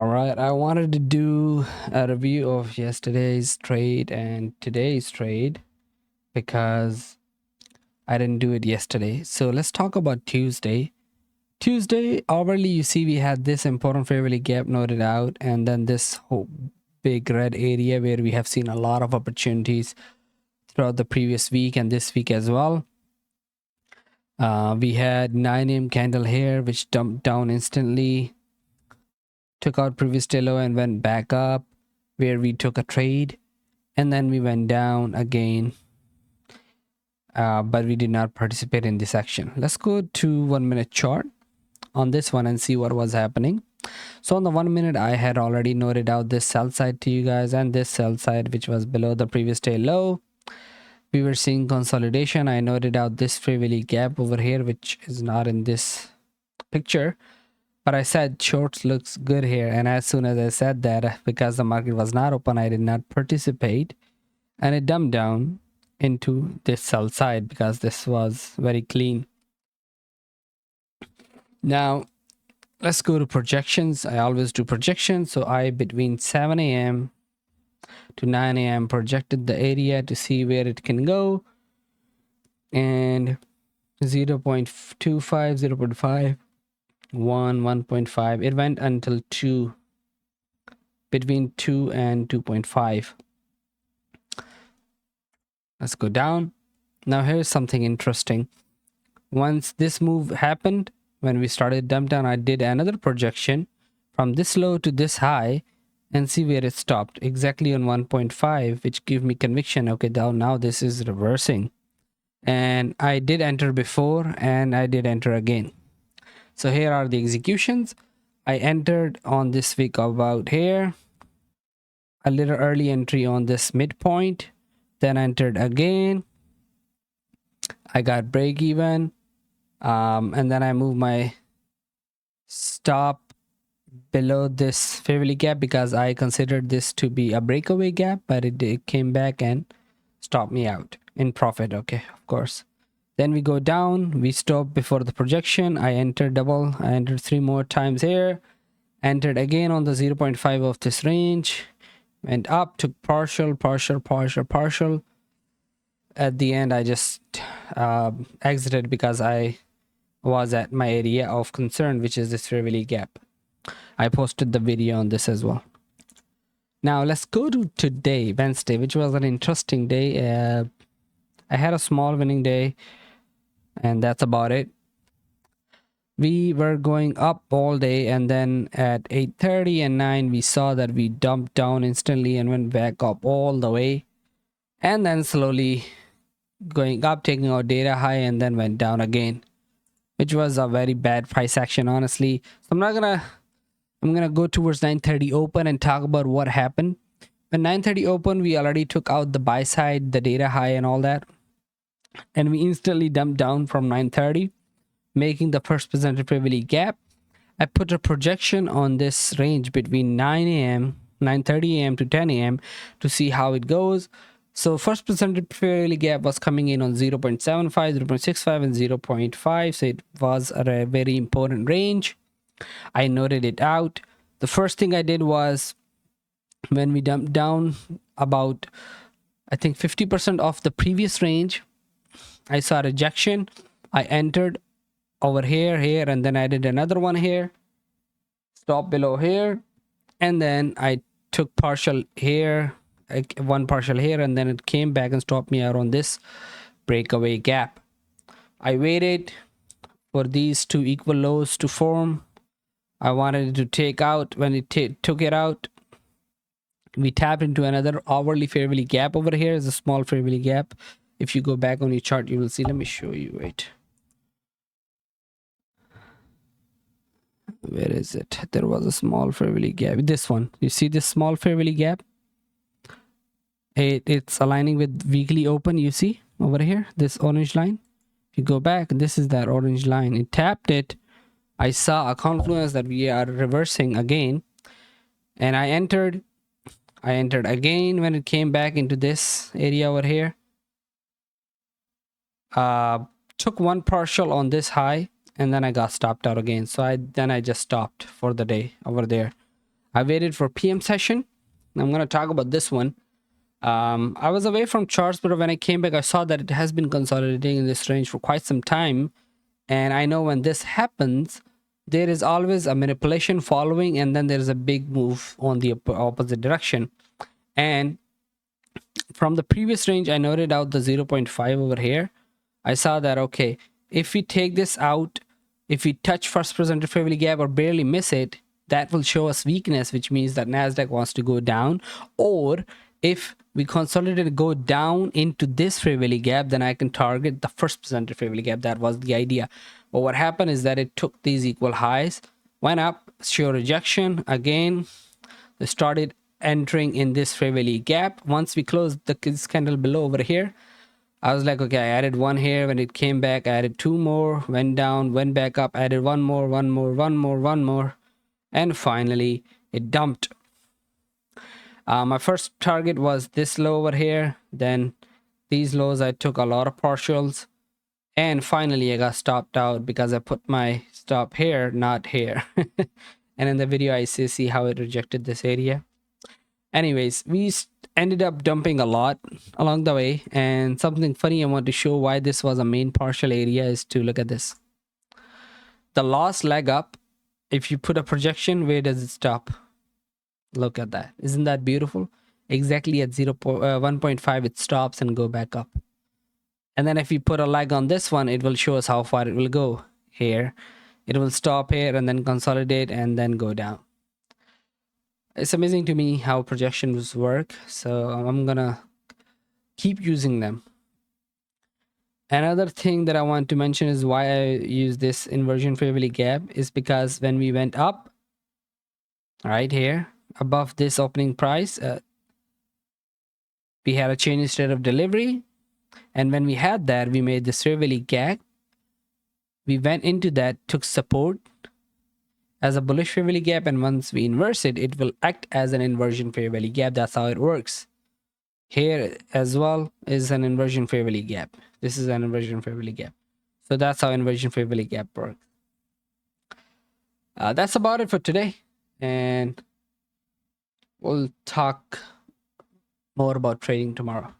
All right, I wanted to do a review of yesterday's trade and today's trade because I didn't do it yesterday. So let's talk about Tuesday. Tuesday, hourly, you see we had this important fair value gap noted out, and then this whole big red area where we have seen a lot of opportunities throughout the previous week and this week as well. We had 9 a.m. candle here, which dumped down instantly, took out previous day low and went back up, where we took a trade, and then we went down again, but we did not participate in this action. Let's go to 1 minute chart on this one and see what was happening. So on the 1 minute, I had already noted out this sell side to you guys and this sell side, which was below the previous day low. We were seeing consolidation. I noted out this fair value gap over here, which is not in this picture, but I said shorts looks good here. And as soon as I said that, because the market was not open, I did not participate, and it dumped down into this sell side because this was very clean. Now let's go to projections. I always do projections. So I, between 7 a.m. to 9 a.m. projected the area to see where it can go, and 0 0.25, 0 0.5, 1, 1.5. It went until 2, between 2 and 2.5. Let's go down. Now here's something interesting. Once this move happened, when we started dump down, I did another projection from this low to this high and see where it stopped, exactly on 1.5, which gave me conviction. Okay, now this is reversing. And I did enter before and I did enter again. So here are the executions. I entered on this week about here, a little early entry on this midpoint, then entered again. I got break even, and then I moved my stop below this fair value gap because I considered this to be a breakaway gap, but it came back and stopped me out in profit. Okay, of course. Then we go down, we stop before the projection. I entered double, I entered 3 more times here, entered again on the 0.5 of this range, went up, took partial. At the end, I just exited because I was at my area of concern, which is this fair value gap. I posted the video on this as well. Now let's go to today, Wednesday, which was an interesting day. I had a small winning day, and that's about it. We were going up all day, and then at 8:30 and 9 we saw that we dumped down instantly and went back up all the way, and then slowly going up, taking out data high, and then went down again, which was a very bad price action, honestly. So I'm gonna go towards 9:30 open and talk about what happened. When 9:30 open, we already took out the buy side, the data high and all that, and we instantly dumped down from 9:30, making the first presented fair value gap. I put a projection on this range between 9 a.m., 9:30 a.m. to 10 a.m. to see how it goes. So first presented fair value gap was coming in on 0.75, 0.65, and 0.5. So it was a very important range. I noted it out. The first thing I did was, when we dumped down about, I think, 50% of the previous range, I saw rejection. I entered over here, and then I did another one here, stop below here, and then I took partial here, one partial here, and then it came back and stopped me out on this breakaway gap. I waited for these two equal lows to form. I wanted it to take out. When it took it out, we tapped into another hourly fair value gap. Over here is a small fair value gap. If you go back on your chart, you will see. Let me show you. Wait, where is it? There was a small fair value gap. This one, you see this small fair value gap? It's aligning with weekly open. You see over here, this orange line. If you go back, this is that orange line. It tapped it. I saw a confluence that we are reversing again, and I entered again when it came back into this area over here. Took one partial on this high, and then I got stopped out again. So I just stopped for the day over there. I waited for PM session. I'm going to talk about this one. I was away from charts, but when I came back, I saw that it has been consolidating in this range for quite some time. And I know when this happens, there is always a manipulation following, and then there's a big move on the opposite direction. And from the previous range, I noted out the 0.5 over here. I saw that, okay, if we take this out, if we touch first presented fair value gap or barely miss it, that will show us weakness, which means that Nasdaq wants to go down. Or if we consolidate and go down into this fair value gap, then I can target the first presented fair value gap. That was the idea. But what happened is that it took these equal highs, went up, show rejection again. They started entering in this fair value gap. Once we closed this candle below over here, I was like, okay, I added one here. When it came back, I added two more, went down, went back up, added one more, one more, one more, one more, and finally it dumped. My first target was this low over here. Then these lows, I took a lot of partials, and finally I got stopped out because I put my stop here, not here. And in the video, I see how it rejected this area. Anyways, we ended up dumping a lot along the way, and something funny I want to show why this was a main partial area is to look at this. The last leg up, if you put a projection, where does it stop? Look at that. Isn't that beautiful? Exactly at 1.5 it stops and go back up. And then if you put a leg on this one, it will show us how far it will go. Here it will stop here and then consolidate and then go down. It's amazing to me how projections work, so I'm gonna keep using them. Another thing that I want to mention is why I use this inversion fair value gap is because when we went up right here above this opening price, we had a change in state of delivery, and when we had that, we made this fair value gap. We went into that, took support as a bullish fair value gap, and once we inverse it, it will act as an inversion fair value gap. That's how it works. Here as well is an inversion fair value gap. This is an inversion fair value gap. So that's how inversion fair value gap works. That's about it for today, and we'll talk more about trading tomorrow.